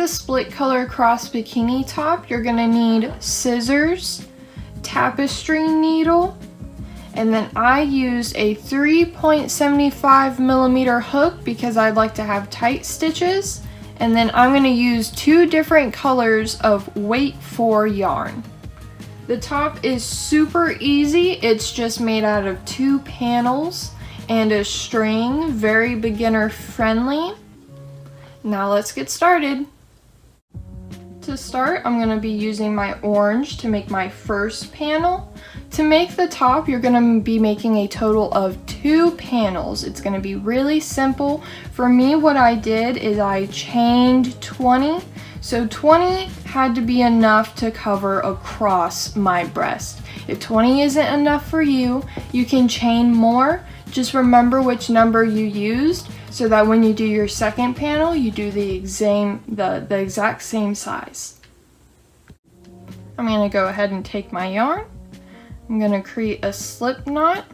the split color cross bikini top, you're gonna need scissors, tapestry needle, and then I used a 3.75 millimeter hook because I'd like to have tight stitches. And then I'm gonna use 2 different colors of weight 4 yarn. The top is super easy. It's just made out of 2 panels and a string, very beginner friendly. Now let's get started. To start, I'm gonna be using my orange to make my first panel. To make the top, you're gonna be making a total of 2 panels. It's gonna be really simple. For me, what I did is I chained 20. So 20 had to be enough to cover across my breast. If 20 isn't enough for you, you can chain more. Just remember which number you used so that when you do your second panel, you do the exact same size. I'm gonna go ahead and take my yarn. I'm gonna create a slip knot,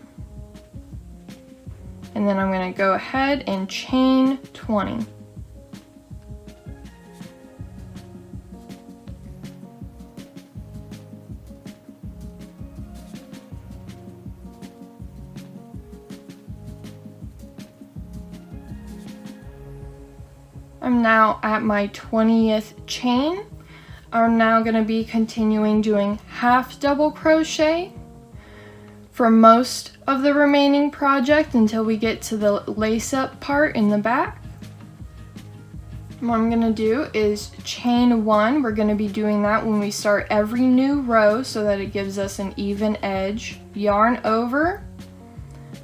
and then I'm gonna go ahead and chain 20. I'm now at my 20th chain. I'm now going to be continuing doing half double crochet for most of the remaining project until we get to the lace up part in the back. What I'm going to do is chain 1. We're going to be doing that when we start every new row so that it gives us an even edge. Yarn over.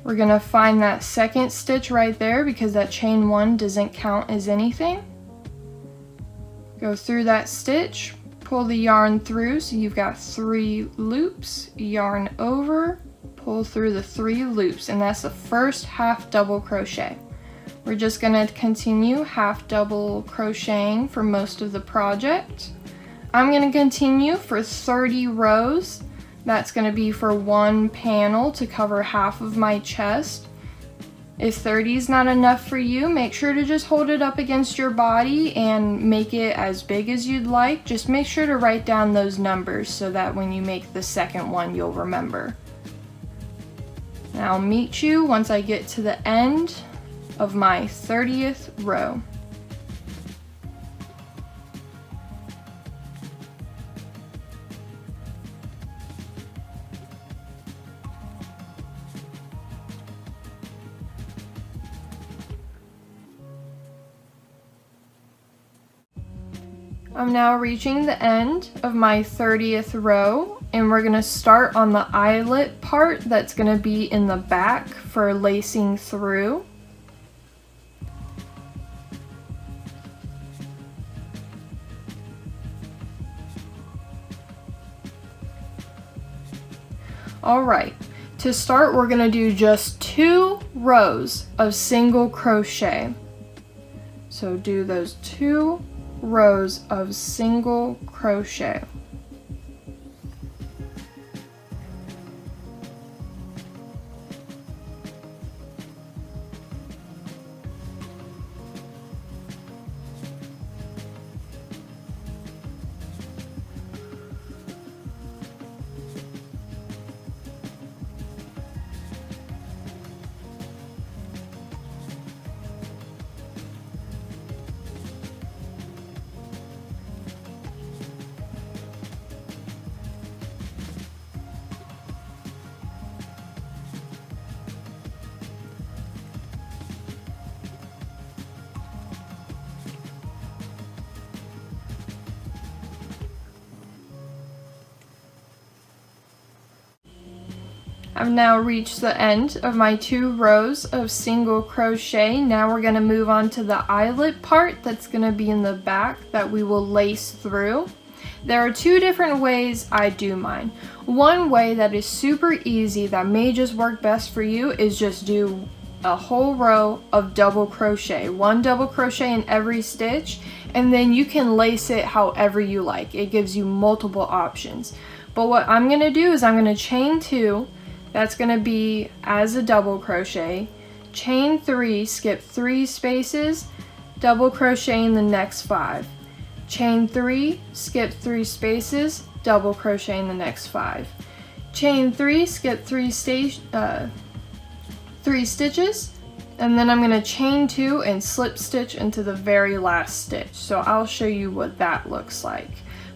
We're going to find that second stitch right there because that chain 1 doesn't count as anything. Go through that stitch, pull the yarn through so you've got 3 loops, yarn over, pull through the 3 loops, and that's the first half double crochet. We're just going to continue half double crocheting for most of the project. I'm going to continue for 30 rows. That's going to be for 1 panel to cover half of my chest. If 30 is not enough for you, make sure to just hold it up against your body and make it as big as you'd like. Just make sure to write down those numbers so that when you make the second one, you'll remember. And I'll meet you once I get to the end of my 30th row. I'm now reaching the end of my 30th row, and we're going to start on the eyelet part that's going to be in the back for lacing through. Alright, to start we're going to do just 2 rows of single crochet. So do those 2 rows of single crochet. I've now reached the end of my 2 rows of single crochet. Now we're going to move on to the eyelet part that's going to be in the back that we will lace through. There are 2 different ways I do mine. One way that is super easy that may just work best for you is just do a whole row of double crochet. 1 double crochet in every stitch, and then you can lace it however you like. It gives you multiple options. But what I'm going to do is I'm going to chain 2. That's going to be as a double crochet, chain 3, skip 3 spaces, double crochet in the next 5. chain 3, skip 3 spaces, double crochet in the next 5. Chain 3, skip 3 stitches, and then I'm going to chain 2 and slip stitch into the very last stitch. So I'll show you what that looks like.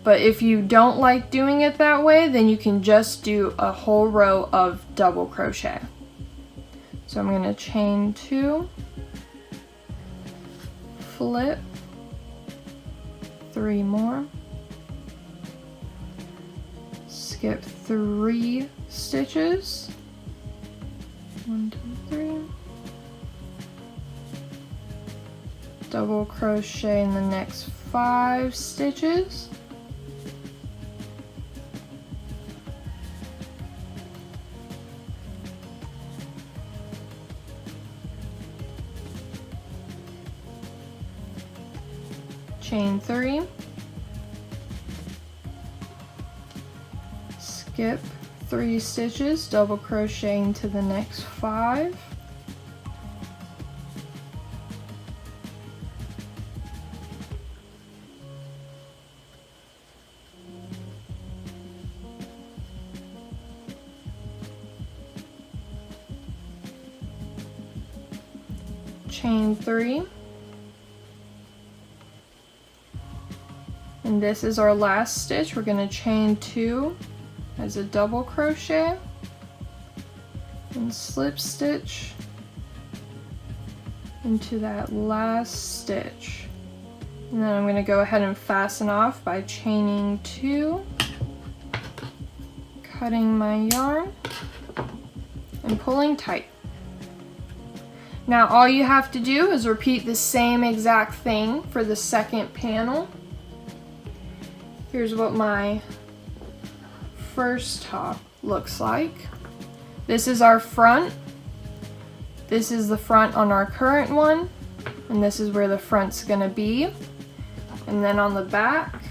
But if you don't like doing it that way, then you can just do a whole row of double crochet. So I'm going to chain 2, flip, 3 more, skip 3 stitches, 1, 2, 3, double crochet in the next 5 stitches, chain 3, skip 3 stitches, double crochet into the next 5, chain 3, and this is our last stitch. We're going to chain 2 as a double crochet and slip stitch into that last stitch, and then I'm going to go ahead and fasten off by chaining 2, cutting my yarn and pulling tight. Now all you have to do is repeat the same exact thing for the second panel. Here's what my first top looks like. This is our front. This is the front on our current one, and this is where the front's gonna be. And then on the back,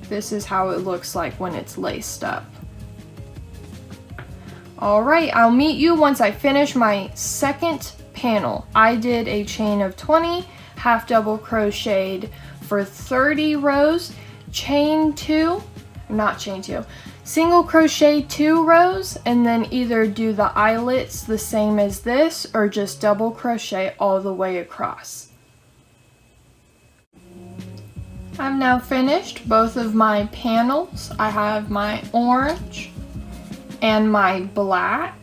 this is how it looks like when it's laced up. Alright, I'll meet you once I finish my second panel. I did a chain of 20, half double crocheted for 30 rows, single crochet 2 rows, and then either do the eyelets the same as this or just double crochet all the way across. I've now finished both of my panels. I have my orange and my black.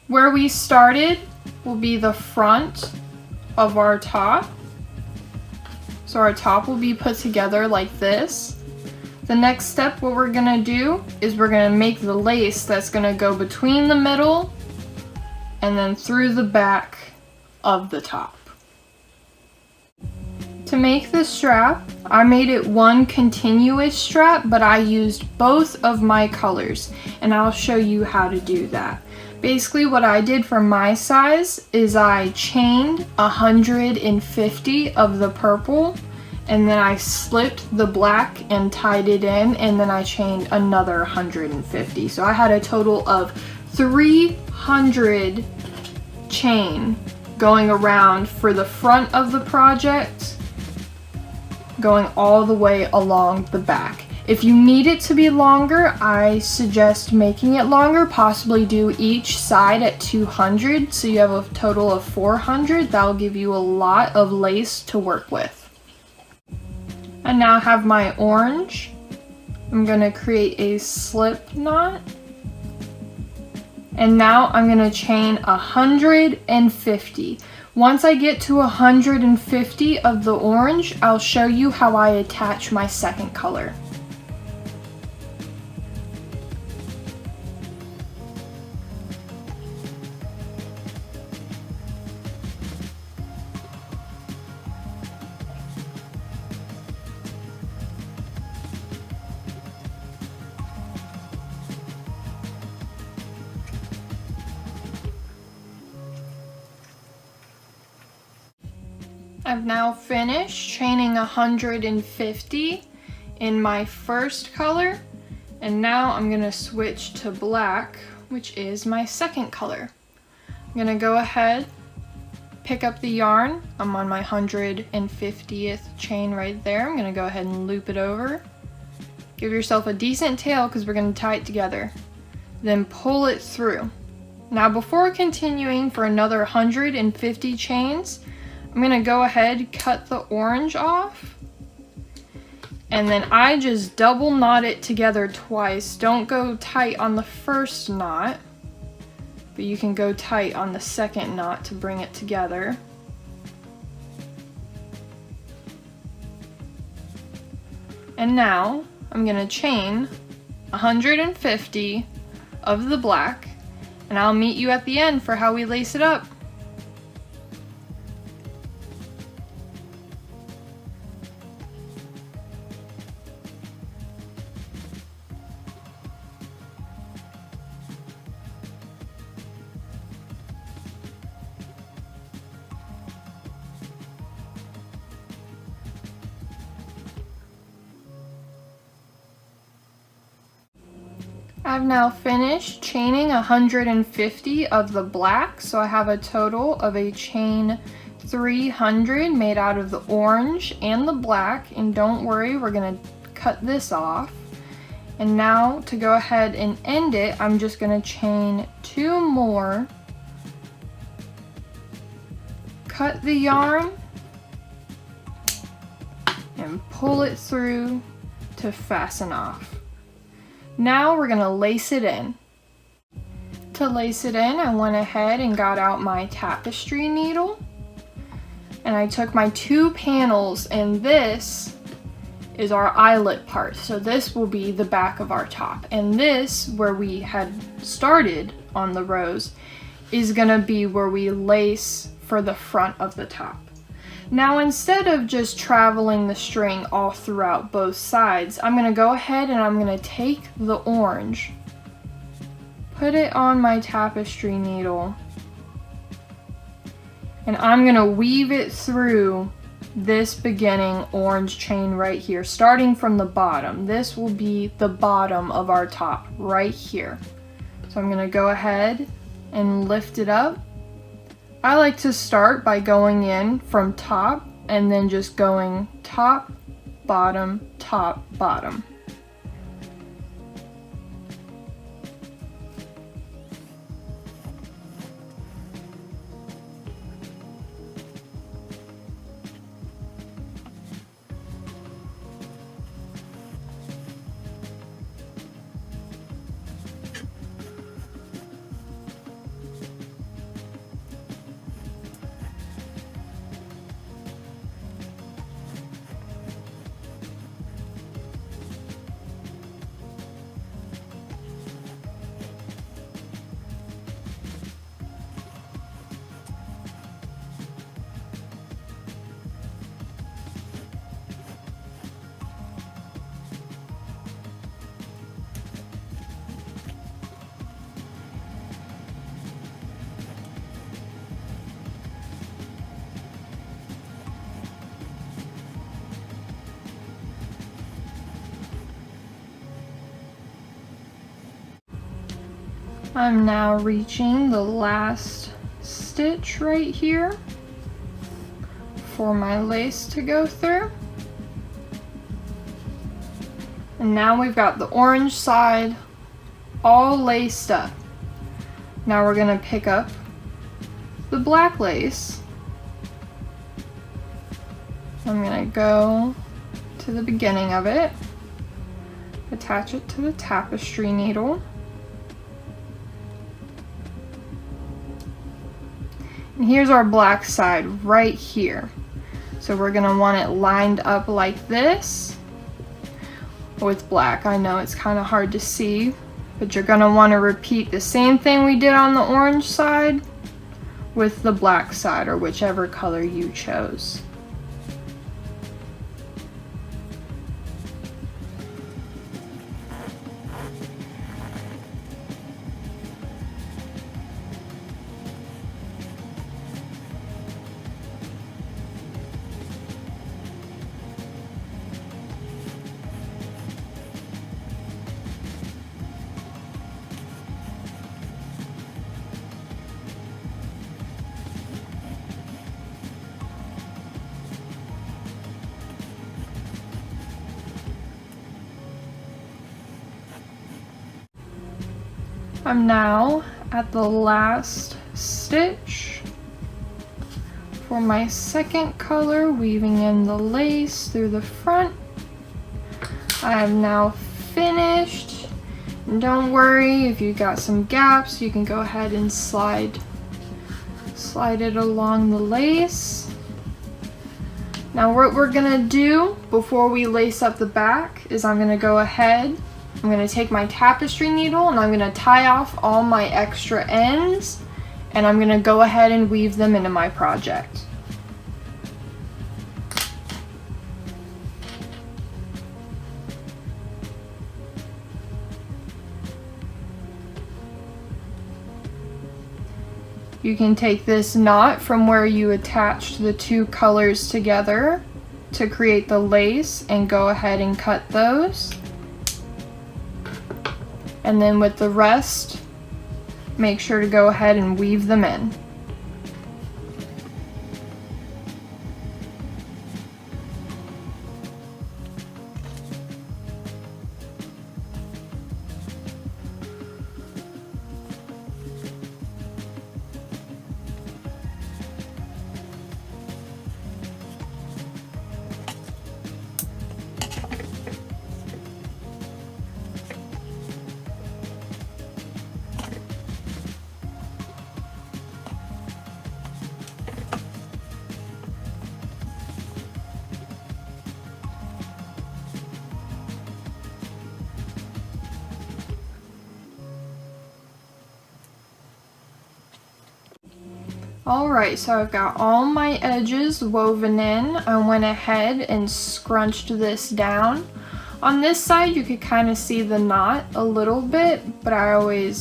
Where we started will be the front of our top. So our top will be put together like this. The next step, what we're gonna do is we're gonna make the lace that's gonna go between the middle and then through the back of the top. To make the strap, I made it one continuous strap, but I used both of my colors, and I'll show you how to do that. Basically what I did for my size is I chained 150 of the purple, and then I slipped the black and tied it in, and then I chained another 150. So I had a total of 300 chain going around for the front of the project, going all the way along the back. If you need it to be longer, I suggest making it longer, possibly do each side at 200, so you have a total of 400. That'll give you a lot of lace to work with. I now have my orange. I'm gonna create a slip knot. And now I'm gonna chain 150. Once I get to 150 of the orange, I'll show you how I attach my second color. I've now finished chaining 150 in my first color, and now I'm gonna switch to black, which is my second color. I'm gonna go ahead pick up the yarn. I'm on my 150th chain right there. I'm gonna go ahead and loop it over. Give yourself a decent tail because we're gonna tie it together. Then pull it through. Now before continuing for another 150 chains, I'm gonna go ahead, cut the orange off, and then I just double knot it together twice. Don't go tight on the first knot, but you can go tight on the second knot to bring it together. And now I'm gonna chain 150 of the black, and I'll meet you at the end for how we lace it up. I've now finished chaining 150 of the black, so I have a total of a chain 300 made out of the orange and the black, and don't worry, we're gonna cut this off. And now to go ahead and end it, I'm just gonna chain 2 more, cut the yarn, and pull it through to fasten off. Now we're gonna lace it in. To lace it in, I went ahead and got out my tapestry needle, and I took my 2 panels, and this is our eyelet part. So this will be the back of our top, and this, where we had started on the rose, is gonna be where we lace for the front of the top. Now instead of just traveling the string all throughout both sides, I'm gonna go ahead and I'm gonna take the orange, put it on my tapestry needle, and I'm gonna weave it through this beginning orange chain right here, starting from the bottom. This will be the bottom of our top right here. So I'm gonna go ahead and lift it up. I like to start by going in from top and then just going top, bottom, top, bottom. I'm now reaching the last stitch right here for my lace to go through. And now we've got the orange side all laced up. Now we're gonna pick up the black lace. I'm gonna go to the beginning of it, attach it to the tapestry needle. And here's our black side right here. So we're gonna want it lined up like this with black. I know it's kind of hard to see, but you're gonna want to repeat the same thing we did on the orange side with the black side, or whichever color you chose. I'm now at the last stitch for my second color, weaving in the lace through the front. I am now finished. And don't worry, if you got some gaps, you can go ahead and slide it along the lace. Now what we're gonna do before we lace up the back is I'm gonna go ahead, I'm gonna take my tapestry needle and I'm gonna tie off all my extra ends, and I'm gonna go ahead and weave them into my project. You can take this knot from where you attached the two colors together to create the lace and go ahead and cut those. And then with the rest, make sure to go ahead and weave them in. Alright, so I've got all my edges woven in. I went ahead and scrunched this down. On this side you could kind of see the knot a little bit, but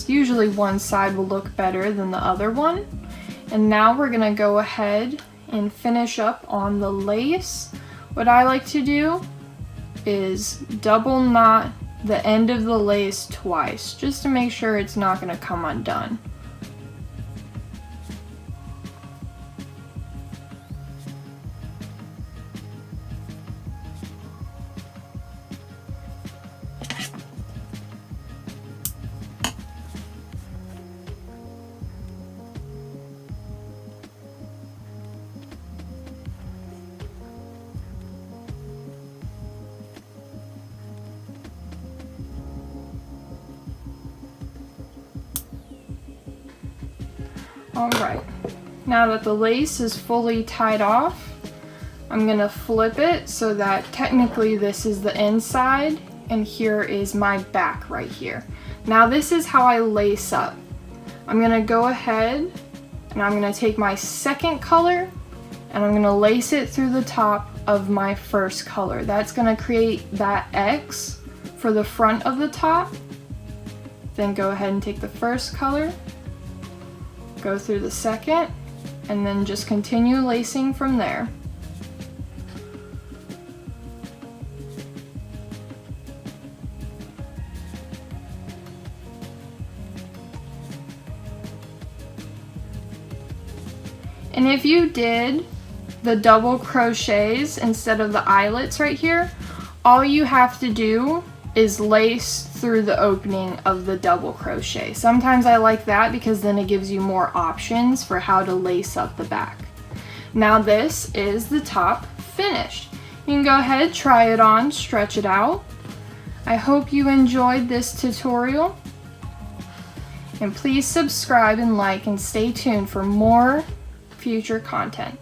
usually one side will look better than the other one. And now we're going to go ahead and finish up on the lace. What I like to do is double knot the end of the lace twice, just to make sure it's not going to come undone. Alright, now that the lace is fully tied off, I'm going to flip it so that technically this is the inside and here is my back right here. Now this is how I lace up. I'm going to go ahead and I'm going to take my second color and I'm going to lace it through the top of my first color. That's going to create that X for the front of the top. Then go ahead and take the first color, go through the second, and then just continue lacing from there. And if you did the double crochets instead of the eyelets right here, all you have to do is lace through the opening of the double crochet. Sometimes I like that because then it gives you more options for how to lace up the back. Now this is the top finished. You can go ahead, try it on, stretch it out. I hope you enjoyed this tutorial. And please subscribe and like and stay tuned for more future content.